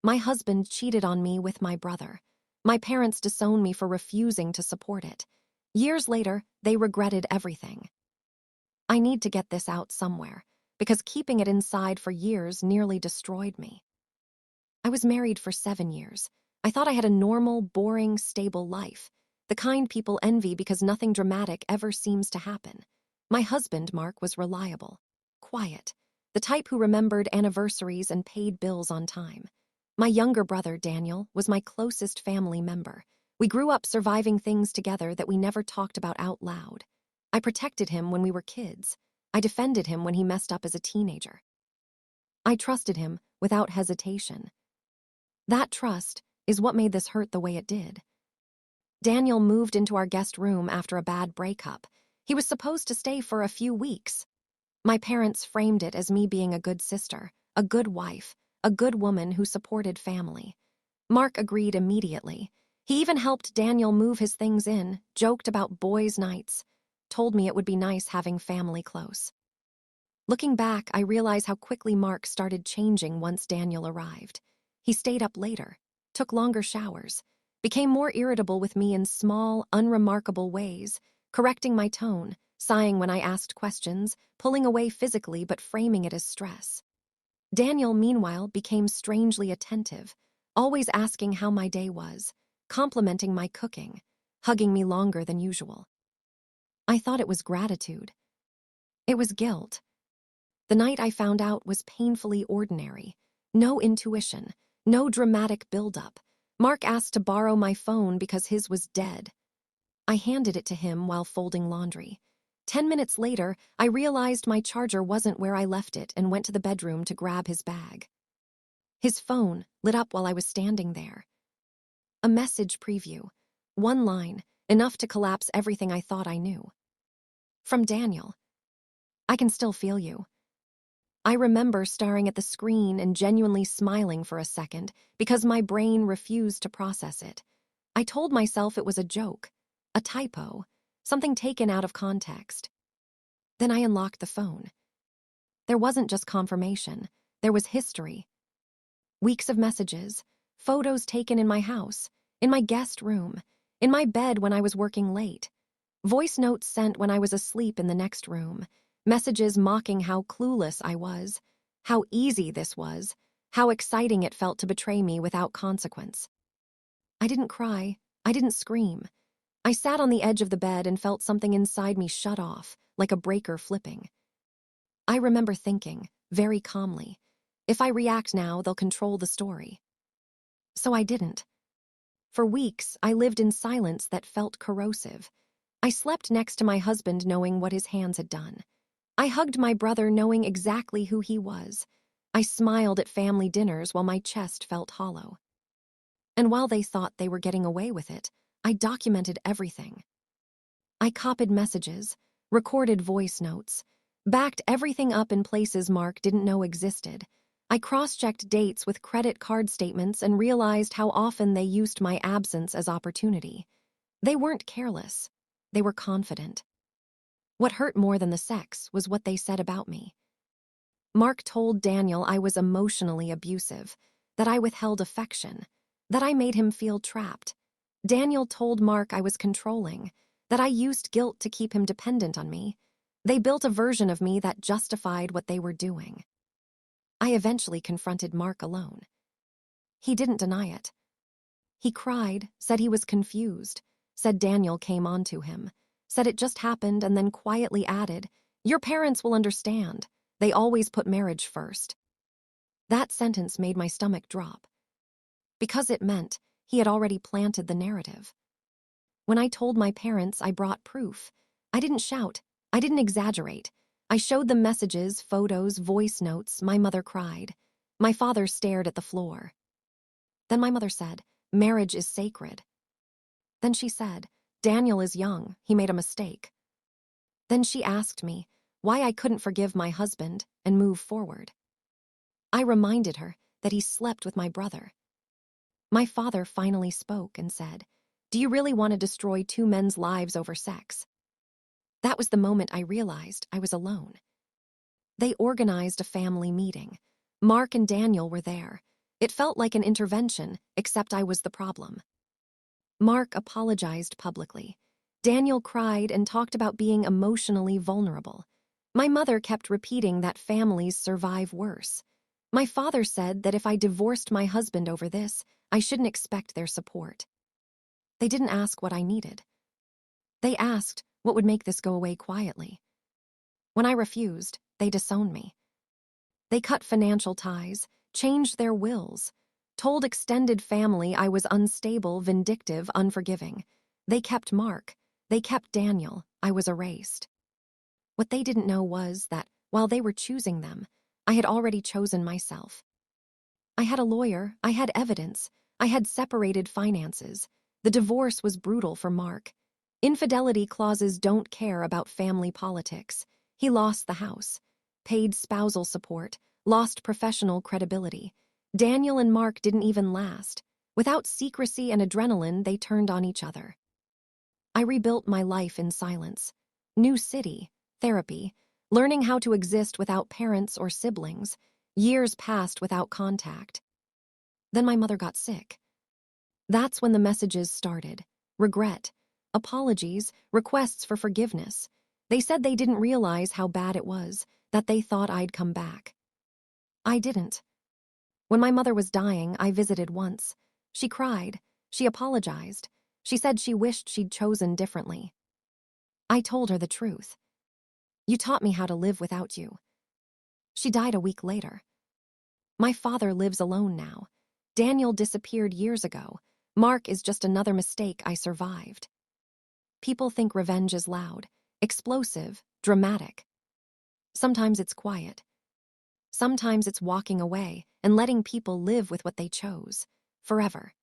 My husband cheated on me with my brother. My parents disowned me for refusing to support it. Years later, they regretted everything. I need to get this out somewhere, because keeping it inside for years nearly destroyed me. I was married for 7 years. I thought I had a normal, boring, stable life, the kind people envy because nothing dramatic ever seems to happen. My husband, Mark, was reliable, quiet, the type who remembered anniversaries and paid bills on time. My younger brother, Daniel, was my closest family member. We grew up surviving things together that we never talked about out loud. I protected him when we were kids. I defended him when he messed up as a teenager. I trusted him without hesitation. That trust is what made this hurt the way it did. Daniel moved into our guest room after a bad breakup. He was supposed to stay for a few weeks. My parents framed it as me being a good sister, a good wife, a good woman who supported family. Mark agreed immediately. He even helped Daniel move his things in, joked about boys' nights, told me it would be nice having family close. Looking back, I realize how quickly Mark started changing once Daniel arrived. He stayed up later, took longer showers, became more irritable with me in small, unremarkable ways, correcting my tone, sighing when I asked questions, pulling away physically but framing it as stress. Daniel, meanwhile, became strangely attentive, always asking how my day was, complimenting my cooking, hugging me longer than usual. I thought it was gratitude. It was guilt. The night I found out was painfully ordinary. No intuition, no dramatic buildup. Mark asked to borrow my phone because his was dead. I handed it to him while folding laundry. 10 minutes later, I realized my charger wasn't where I left it and went to the bedroom to grab his bag. His phone lit up while I was standing there. A message preview. One line, enough to collapse everything I thought I knew. From Daniel. I can still feel you. I remember staring at the screen and genuinely smiling for a second because my brain refused to process it. I told myself it was a joke, a typo, something taken out of context. Then I unlocked the phone. There wasn't just confirmation, there was history. Weeks of messages, photos taken in my house, in my guest room, in my bed when I was working late, voice notes sent when I was asleep in the next room, messages mocking how clueless I was, how easy this was, how exciting it felt to betray me without consequence. I didn't cry, I didn't scream. I sat on the edge of the bed and felt something inside me shut off, like a breaker flipping. I remember thinking, very calmly, if I react now, they'll control the story. So I didn't. For weeks, I lived in silence that felt corrosive. I slept next to my husband knowing what his hands had done. I hugged my brother knowing exactly who he was. I smiled at family dinners while my chest felt hollow. And while they thought they were getting away with it, I documented everything. I copied messages, recorded voice notes, backed everything up in places Mark didn't know existed. I cross-checked dates with credit card statements and realized how often they used my absence as opportunity. They weren't careless. They were confident. What hurt more than the sex was what they said about me. Mark told Daniel I was emotionally abusive, that I withheld affection, that I made him feel trapped. Daniel told Mark I was controlling, that I used guilt to keep him dependent on me. They built a version of me that justified what they were doing. I eventually confronted Mark alone. He didn't deny it. He cried, said he was confused, said Daniel came onto him, said it just happened and then quietly added, "Your parents will understand. They always put marriage first." That sentence made my stomach drop. Because it meant he had already planted the narrative. When I told my parents, I brought proof. I didn't shout. I didn't exaggerate. I showed them messages, photos, voice notes. My mother cried. My father stared at the floor. Then my mother said, "Marriage is sacred." Then she said, "Daniel is young. He made a mistake." Then she asked me why I couldn't forgive my husband and move forward. I reminded her that he slept with my brother. My father finally spoke and said, "Do you really want to destroy two men's lives over sex?" That was the moment I realized I was alone. They organized a family meeting. Mark and Daniel were there. It felt like an intervention, except I was the problem. Mark apologized publicly. Daniel cried and talked about being emotionally vulnerable. My mother kept repeating that families survive worse. My father said that if I divorced my husband over this, I shouldn't expect their support. They didn't ask what I needed. They asked what would make this go away quietly. When I refused, they disowned me. They cut financial ties, changed their wills, told extended family I was unstable, vindictive, unforgiving. They kept Mark. They kept Daniel. I was erased. What they didn't know was that, while they were choosing them, I had already chosen myself. I had a lawyer, I had evidence, I had separated finances. The divorce was brutal for Mark. Infidelity clauses don't care about family politics. He lost the house, paid spousal support, lost professional credibility. Daniel and Mark didn't even last. Without secrecy and adrenaline, they turned on each other. I rebuilt my life in silence. New city, therapy, learning how to exist without parents or siblings. Years passed without contact. Then my mother got sick. That's when the messages started. Regret, apologies, requests for forgiveness. They said they didn't realize how bad it was, that they thought I'd come back. I didn't. When my mother was dying, I visited once. She cried. She apologized. She said she wished she'd chosen differently. I told her the truth. You taught me how to live without you. She died a week later. My father lives alone now. Daniel disappeared years ago. Mark is just another mistake I survived. People think revenge is loud, explosive, dramatic. Sometimes it's quiet. Sometimes it's walking away and letting people live with what they chose, forever.